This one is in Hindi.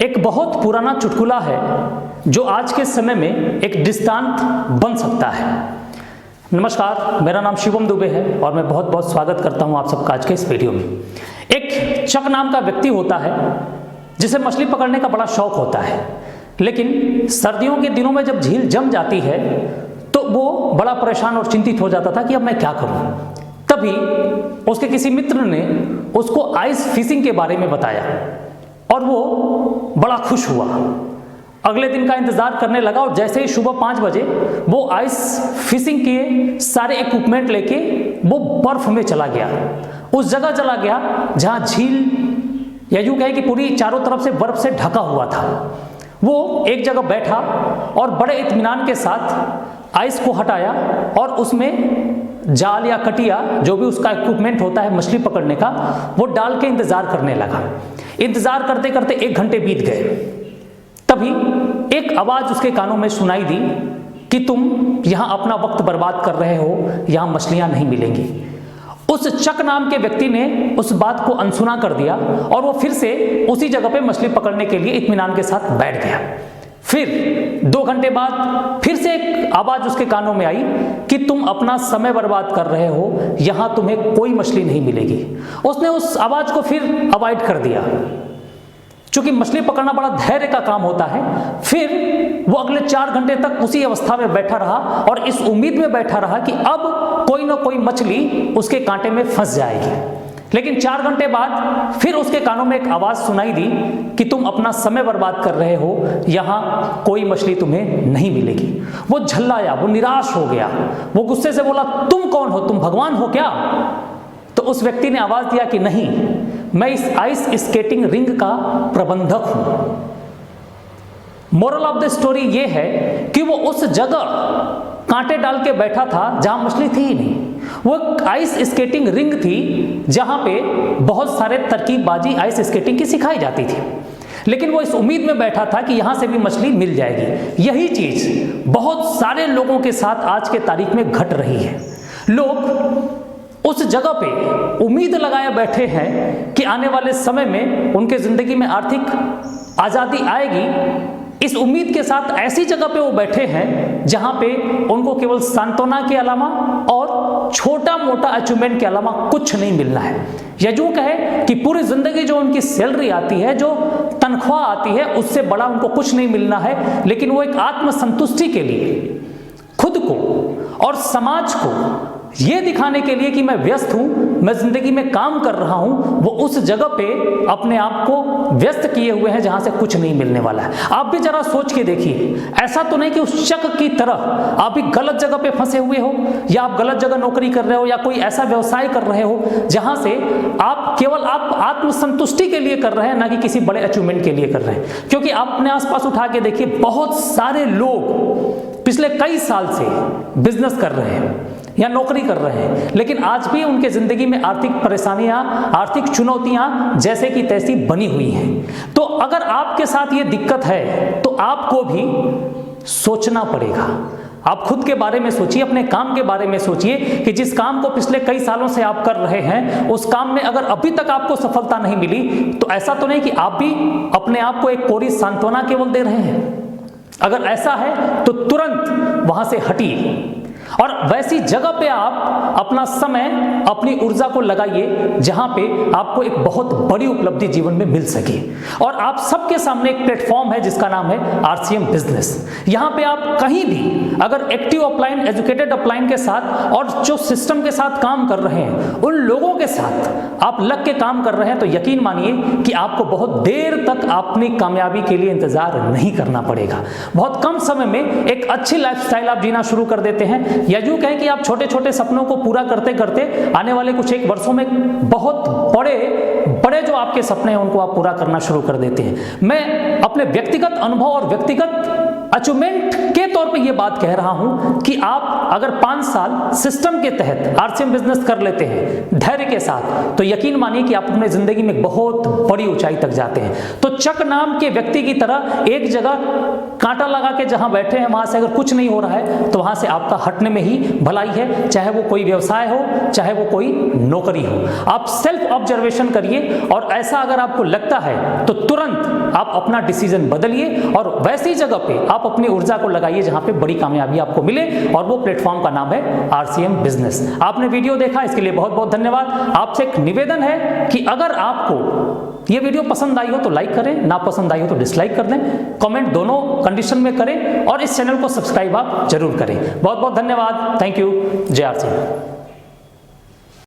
एक बहुत पुराना चुटकुला है जो आज के समय में एक दृष्टांत बन सकता है। नमस्कार, मेरा नाम शिवम दुबे है और मैं बहुत बहुत स्वागत करता हूं आप सबका आज के इस वीडियो में। एक चक नाम का व्यक्ति होता है जिसे मछली पकड़ने का बड़ा शौक होता है, लेकिन सर्दियों के दिनों में जब झील जम जाती है तो वो बड़ा परेशान और चिंतित हो जाता था कि अब मैं क्या करूं। तभी उसके किसी मित्र ने उसको आइस फिशिंग के बारे में बताया और वो बड़ा खुश हुआ। अगले दिन का इंतजार करने लगा और जैसे ही सुबह 5 बजे वो आइस फिशिंग के सारे इक्विपमेंट लेके वो बर्फ में चला गया। उस जगह चला गया जहां झील या यूं कहे कि पूरी चारों तरफ से बर्फ से ढका हुआ था। वो एक जगह बैठा और बड़े इत्मीनान के साथ आइस को हटाया और उसमें जाल या कटिया जो भी उसका इक्विपमेंट होता है मछली पकड़ने का, वो डाल के इंतजार करने लगा। इंतजार करते करते 1 घंटे बीत गए। तभी एक आवाज उसके कानों में सुनाई दी कि तुम यहां अपना वक्त बर्बाद कर रहे हो, यहां मछलियां नहीं मिलेंगी। उस चक नाम के व्यक्ति ने उस बात को अनसुना कर दिया और वो फिर से उसी जगह पे मछली पकड़ने के लिए इत्मीनान के साथ बैठ गया। फिर 2 घंटे बाद फिर से एक आवाज उसके कानों में आई कि तुम अपना समय बर्बाद कर रहे हो, यहां तुम्हें कोई मछली नहीं मिलेगी। उसने उस आवाज को फिर अवॉइड कर दिया। चूंकि मछली पकड़ना बड़ा धैर्य का काम होता है, फिर वो अगले 4 घंटे तक उसी अवस्था में बैठा रहा और इस उम्मीद में बैठा रहा कि अब कोई ना कोई मछली उसके कांटे में फंस जाएगी। लेकिन 4 घंटे बाद फिर उसके कानों में एक आवाज सुनाई दी कि तुम अपना समय बर्बाद कर रहे हो, यहां कोई मछली तुम्हें नहीं मिलेगी। वो झल्लाया, वो निराश हो गया। वो गुस्से से बोला, तुम कौन हो, तुम भगवान हो क्या? तो उस व्यक्ति ने आवाज दिया कि नहीं, मैं इस आइस स्केटिंग रिंग का प्रबंधक हूं। मोरल ऑफ द स्टोरी ये है कि वो उस जगह कांटे डाल के बैठा था जहां मछली थी ही नहीं। वो आइस स्केटिंग रिंग थी जहां पे बहुत सारे तरकीबबाजी आइस स्केटिंग की सिखाई जाती थी, लेकिन वो इस उम्मीद में बैठा था कि यहां से भी मछली मिल जाएगी। यही चीज बहुत सारे लोगों के साथ आज के तारीख में घट रही है। लोग उस जगह पे उम्मीद लगाए बैठे हैं कि आने वाले समय में उनके जिंदगी में आर्थिक आजादी आएगी। इस उम्मीद के साथ ऐसी जगह पे वो बैठे हैं जहां पे उनको केवल सांत्वना के अलावा और छोटा मोटा अचीवमेंट के अलावा कुछ नहीं मिलना है। या यूं कहे कि पूरी जिंदगी जो उनकी सैलरी आती है, जो तनख्वाह आती है, उससे बड़ा उनको कुछ नहीं मिलना है। लेकिन वो एक आत्मसंतुष्टि के लिए खुद को और समाज को ये दिखाने के लिए कि मैं व्यस्त हूं, मैं जिंदगी में काम कर रहा हूं, वो उस जगह पे अपने आप को व्यस्त किए हुए हैं जहां से कुछ नहीं मिलने वाला है। आप भी जरा सोच के देखिए, ऐसा तो नहीं कि उस चक की तरह आप भी गलत जगह पे फंसे हुए हो, या आप गलत जगह नौकरी कर रहे हो, या कोई ऐसा व्यवसाय कर रहे हो जहां से आप केवल आत्मसंतुष्टि के लिए कर रहे हैं, ना कि किसी बड़े अचीवमेंट के लिए कर रहे हैं। क्योंकि आप अपने आसपास उठा के देखिए, बहुत सारे लोग पिछले कई साल से बिजनेस कर रहे हैं या नौकरी कर रहे हैं, लेकिन आज भी उनके जिंदगी में आर्थिक परेशानियां, आर्थिक चुनौतियां जैसे कि तैसी बनी हुई हैं। तो अगर आपके साथ ये दिक्कत है तो आपको भी सोचना पड़ेगा। आप खुद के बारे में सोचिए, अपने काम के बारे में सोचिए कि जिस काम को पिछले कई सालों से आप कर रहे हैं, उस काम में अगर अभी तक आपको सफलता नहीं मिली तो ऐसा तो नहीं कि आप भी अपने आप को एक कोरी सांत्वना केवल दे रहे हैं। अगर ऐसा है तो तुरंत वहां से हटिए और वैसी जगह पे आप अपना समय, अपनी ऊर्जा को लगाइए जहां पे आपको एक बहुत बड़ी उपलब्धि जीवन में मिल सके। और आप सबके सामने एक प्लेटफॉर्म है जिसका नाम है आरसीएम बिजनेस। यहां पे आप कहीं भी अगर एक्टिव अपलाइन, एजुकेटेड अपलाइन के साथ और जो सिस्टम के साथ काम कर रहे हैं, उन लोगों के साथ आप लग के काम कर रहे हैं, तो यकीन मानिए कि आपको बहुत देर तक अपनी कामयाबी के लिए इंतजार नहीं करना पड़ेगा। बहुत कम समय में एक अच्छी लाइफस्टाइल आप जीना शुरू कर देते हैं। या यूं कहें कि आप छोटे छोटे सपनों को पूरा करते करते आने वाले कुछ 1 वर्षों में बहुत बड़े जो आपके सपने हैं उनको आप पूरा करना शुरू कर देते हैं। मैं अपने व्यक्तिगत अनुभव और व्यक्तिगत अचीवमेंट के तौर पे ये बात कह रहा हूं कि आप अगर 5 साल सिस्टम के तहत आरसीएम बिजनेस कर लेते हैं धैर्य के साथ, तो यकीन मानिए कि आप अपने जिंदगी में बहुत बड़ी ऊंचाई तक जाते हैं। तो चक नाम के व्यक्ति की तरह एक जगह कांटा लगा के जहां बैठे हैं वहां से अगर कुछ नहीं हो रहा है तो वहां से आपका हटने में ही भलाई है, चाहे वो कोई व्यवसाय हो, चाहे वो कोई नौकरी हो। आप सेल्फ ऑब्जर्वेशन करिए और ऐसा अगर आपको लगता है तो तुरंत आप अपना डिसीजन बदलिए और वैसी जगह पे आप अपनी ऊर्जा को लगाइए जहां पे बड़ी कामयाबी आपको मिले, और वो प्लेटफॉर्म का नाम है आरसीएम बिजनेस। आपने वीडियो देखा, इसके लिए बहुत बहुत धन्यवाद। आपसे एक निवेदन है कि अगर आपको ये वीडियो पसंद आई हो तो लाइक करें, ना पसंद आई हो तो डिसलाइक कर दें, कमेंट दोनों कंडीशन में करें और इस चैनल को सब्सक्राइब आप जरूर करें। बहुत बहुत धन्यवाद। Thank you. जय आरसीएम।